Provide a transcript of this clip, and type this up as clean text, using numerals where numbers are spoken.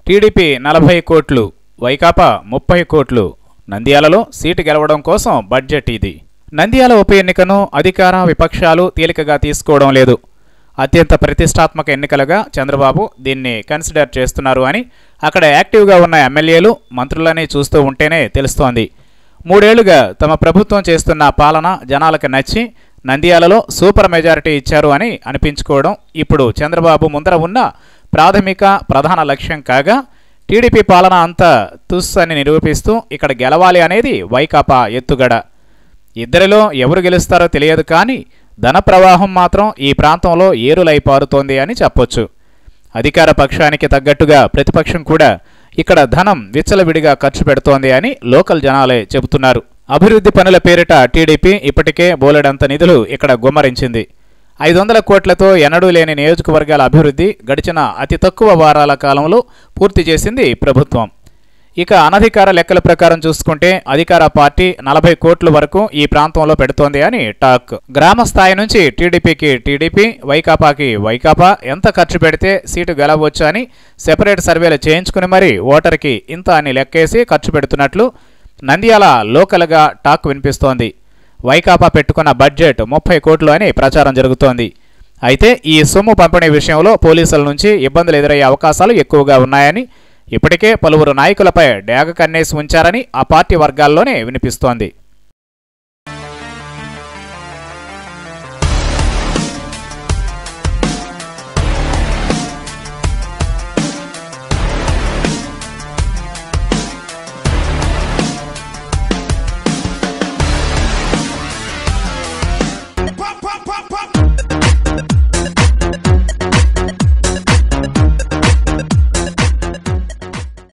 TDP 40 కోట్లు, వైకాపా 30 కోట్లు. నంద్యాలలో సీటు గెలవడం కోసం బడ్జెట్ ఇది. నంద్యాల ఉప ఎన్నికను అధికార విపక్షాలు తేలికగా తీసుకోవడం లేదు. అత్యంత ప్రతిష్టాత్మక ఎన్నికలుగా చంద్రబాబు దీన్ని కన్సిడర్ చేస్తున్నారు అని అక్కడ యాక్టివ్గా ఉన్న ఎమ్మెల్యేలు, మంత్రులని చూస్తూ ఉంటేనే తెలుస్తోంది. 3 ఏళ్లుగా తమ ప్రభుత్వం చేస్తున్న పాలన జనాలకు నచ్చి నంద్యాలలో సూపర్ మెజారిటీ ఇచ్చారు అని అనిపించుకోవడం ఇప్పుడు చంద్రబాబు ముందర ఉన్న ప్రాథమిక ప్రధాన లక్ష్యం కాగా, టీడీపీ పాలన అంతా తుస్ అని నిరూపిస్తూ ఇక్కడ గెలవాలి అనేది వైకాపా ఎత్తుగడ. ఇద్దరిలో ఎవరు గెలుస్తారో తెలియదు, కానీ ధన ప్రవాహం మాత్రం ఈ ప్రాంతంలో ఏరులై పారుతోంది అని చెప్పొచ్చు. అధికార పక్షానికి తగ్గట్టుగా ప్రతిపక్షం కూడా ఇక్కడ ధనం విచ్చలవిడిగా ఖర్చు పెడుతోంది అని లోకల్ జనాలే చెబుతున్నారు. అభివృద్ధి పనుల పేరిట టీడీపీ ఇప్పటికే బోలెడంత నిధులు ఇక్కడ గుమ్మరించింది. 500 కోట్లతో ఎన్నడూ లేని నియోజకవర్గాల అభివృద్ధి గడిచిన అతి తక్కువ వారాల కాలంలో పూర్తి చేసింది ప్రభుత్వం. ఇక అనధికార లెక్కల ప్రకారం చూసుకుంటే అధికార పార్టీ 40 కోట్ల వరకు ఈ ప్రాంతంలో పెడుతోంది అని టాక్. గ్రామ స్థాయి నుంచి టీడీపీకి టీడీపీ, వైకాపాకి వైకాపా ఎంత ఖర్చు పెడితే సీటు గెలవచ్చు అని సెపరేట్ సర్వేలు చేయించుకుని మరీ ఓటర్కి ఇంత అని లెక్కేసి ఖర్చు పెడుతున్నట్లు నంద్యాల లోకల్గా టాక్ వినిపిస్తోంది. వైకాపా పెట్టుకున్న బడ్జెట్ 30 కోట్లు అని ప్రచారం జరుగుతోంది. అయితే ఈ సొమ్ము పంపిణీ విషయంలో పోలీసుల నుంచి ఇబ్బందులు ఎదురయ్యే అవకాశాలు ఎక్కువగా ఉన్నాయని, ఇప్పటికే పలువురు నాయకులపై డేగ కన్నేసి ఉంచారని ఆ పార్టీ వర్గాల్లోనే వినిపిస్తోంది.